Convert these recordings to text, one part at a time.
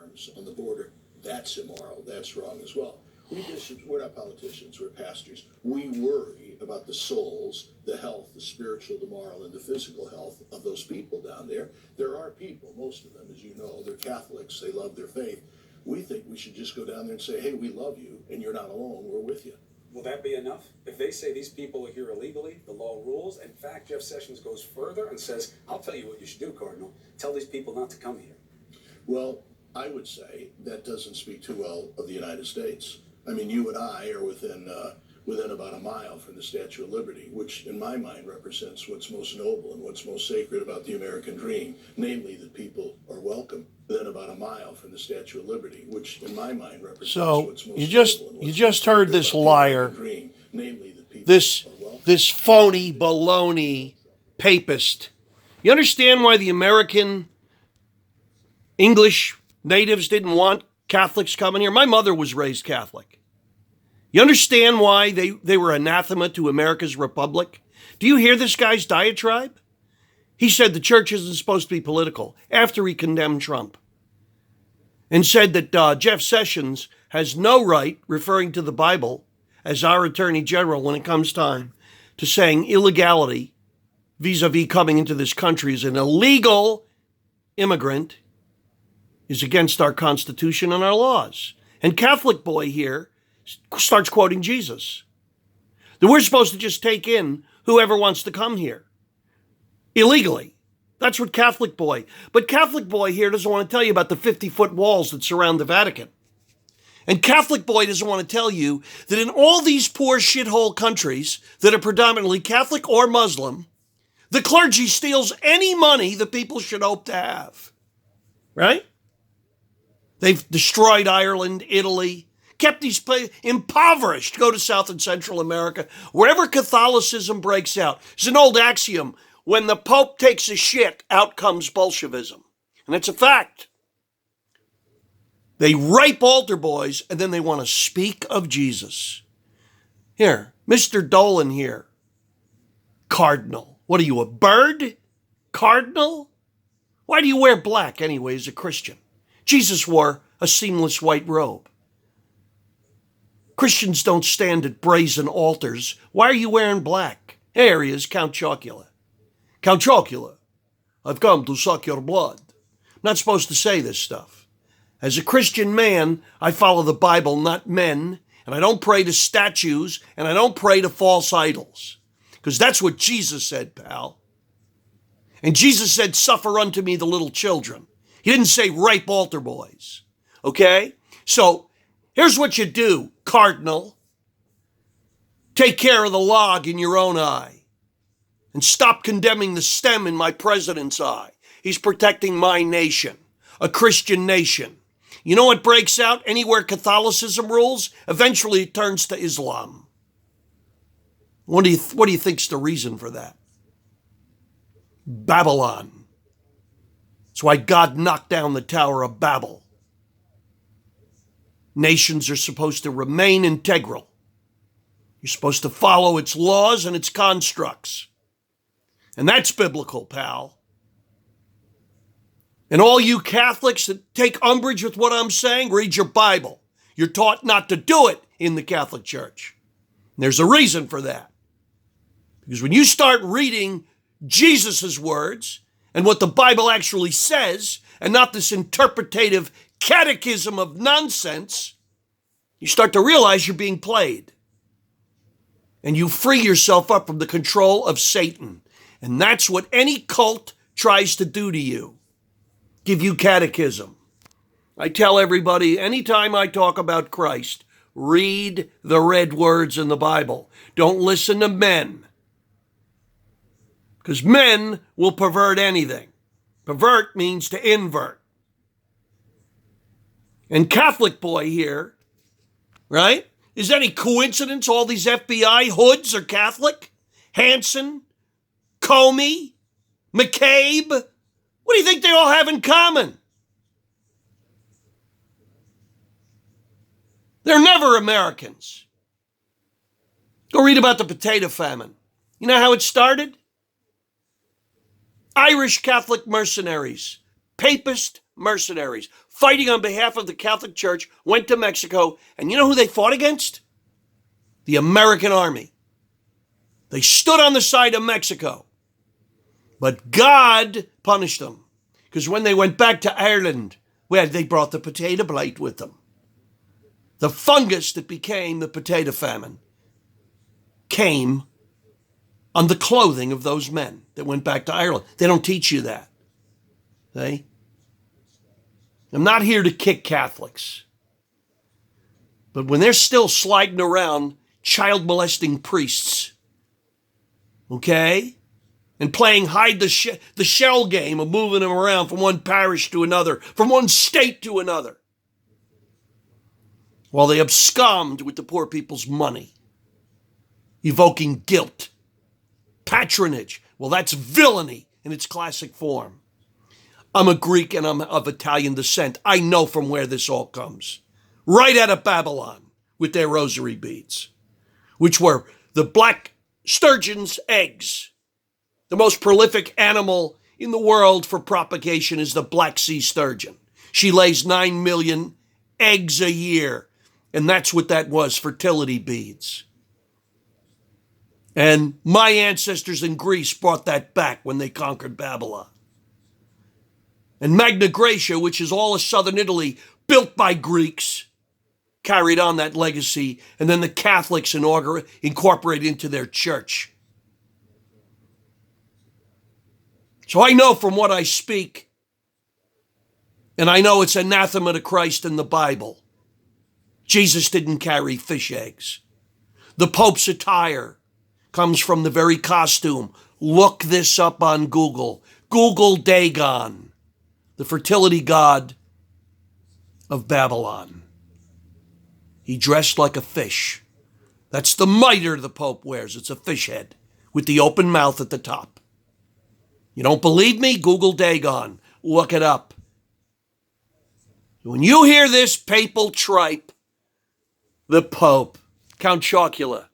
arms on the border. That's immoral. That's wrong as well. We're not politicians. We're pastors. We worry about the souls, the health, the spiritual, the moral, and the physical health of those people down there. There are people, most of them, as you know, they're Catholics. They love their faith. We think we should just go down there and say, hey, we love you, and you're not alone. We're with you. Will that be enough? If they say these people are here illegally, the law rules. In fact, Jeff Sessions goes further and says, I'll tell you what you should do, Cardinal. Tell these people not to come here. Well, I would say that doesn't speak too well of the United States. I mean, you and I are within about a mile from the Statue of Liberty, which in my mind represents what's most noble and what's most sacred about the American dream, namely that people are welcome. Within about a mile from the Statue of Liberty, which in my mind represents what's most noble. So you just heard this liar, dream, namely that people this phony baloney papist. You understand why the American English natives didn't want Catholics coming here? My mother was raised Catholic. You understand why they were anathema to America's republic? Do you hear this guy's diatribe? He said the church isn't supposed to be political after he condemned Trump and said that Jeff Sessions has no right, referring to the Bible as our attorney general when it comes time to saying illegality vis-a-vis coming into this country as an illegal immigrant is against our Constitution and our laws. And Catholic boy here starts quoting Jesus. That we're supposed to just take in whoever wants to come here illegally. That's what Catholic boy. But Catholic boy here doesn't want to tell you about the 50-foot walls that surround the Vatican. And Catholic boy doesn't want to tell you that in all these poor shithole countries that are predominantly Catholic or Muslim, the clergy steals any money the people should hope to have. Right? They've destroyed Ireland, Italy, kept these places impoverished. Go to South and Central America. Wherever Catholicism breaks out. There's an old axiom. When the Pope takes a shit, out comes Bolshevism. And it's a fact. They rape altar boys, and then they want to speak of Jesus. Here, Mr. Dolan here. Cardinal. What are you, a bird? Cardinal? Why do you wear black anyway as a Christian? Jesus wore a seamless white robe. Christians don't stand at brazen altars. Why are you wearing black? Here he is, Count Chocula. Count Chocula, I've come to suck your blood. I'm not supposed to say this stuff. As a Christian man, I follow the Bible, not men, and I don't pray to statues, and I don't pray to false idols. Because that's what Jesus said, pal. And Jesus said, suffer unto me the little children. He didn't say rape altar boys. Okay? So, here's what you do, Cardinal. Take care of the log in your own eye. And stop condemning the stem in my president's eye. He's protecting my nation, a Christian nation. You know what breaks out anywhere Catholicism rules? Eventually it turns to Islam. What do you think's the reason for that? Babylon. That's why God knocked down the Tower of Babel. Nations are supposed to remain integral. You're supposed to follow its laws and its constructs. And that's biblical, pal. And all you Catholics that take umbrage with what I'm saying, read your Bible. You're taught not to do it in the Catholic Church. And there's a reason for that. Because when you start reading Jesus' words and what the Bible actually says, and not this interpretative catechism of nonsense, you start to realize you're being played. And you free yourself up from the control of Satan. And that's what any cult tries to do to you. Give you catechism. I tell everybody, anytime I talk about Christ, read the red words in the Bible. Don't listen to men. Because men will pervert anything. Pervert means to invert. And Catholic boy here, right? Is any coincidence all these FBI hoods are Catholic? Hanson, Comey, McCabe? What do you think they all have in common? They're never Americans. Go read about the potato famine. You know how it started? Irish Catholic mercenaries, Papist mercenaries fighting on behalf of the Catholic Church went to Mexico, and you know who they fought against? The American army. They stood on the side of Mexico. But God punished them, because when they went back to Ireland, well, they brought the potato blight with them. The fungus that became the potato famine came on the clothing of those men that went back to Ireland. They don't teach you that. See? I'm not here to kick Catholics. But when they're still sliding around child molesting priests, okay, and playing hide the shell game of moving them around from one parish to another, from one state to another, while they abscond with the poor people's money, evoking guilt, patronage. Well, that's villainy in its classic form. I'm a Greek and I'm of Italian descent. I know from where this all comes. Right out of Babylon with their rosary beads, which were the black sturgeon's eggs. The most prolific animal in the world for propagation is the Black Sea sturgeon. She lays 9 million eggs a year, and that's what that was, fertility beads. And my ancestors in Greece brought that back when they conquered Babylon. And Magna Graecia, which is all of southern Italy, built by Greeks, carried on that legacy, and then the Catholics incorporated into their church. So I know from what I speak, and I know it's anathema to Christ in the Bible. Jesus didn't carry fish eggs. The Pope's attire comes from the very costume. Look this up on Google. Google Dagon, the fertility god of Babylon. He dressed like a fish. That's the mitre the Pope wears. It's a fish head with the open mouth at the top. You don't believe me? Google Dagon. Look it up. When you hear this papal tripe, the Pope, Count Chocula,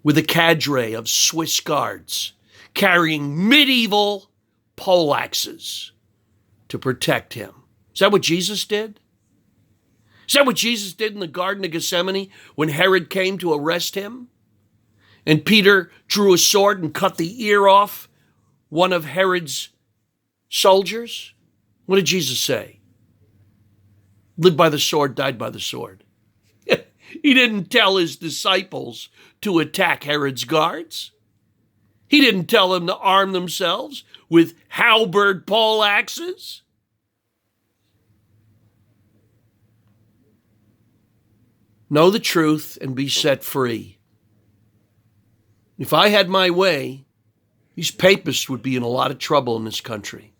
with a cadre of Swiss guards carrying medieval poleaxes to protect him. Is that what Jesus did? Is that what Jesus did in the Garden of Gethsemane when Herod came to arrest him? And Peter drew a sword and cut the ear off one of Herod's soldiers? What did Jesus say? Lived by the sword, died by the sword. He didn't tell his disciples to attack Herod's guards. He didn't tell them to arm themselves with halberd poleaxes. Know the truth and be set free. If I had my way, these papists would be in a lot of trouble in this country.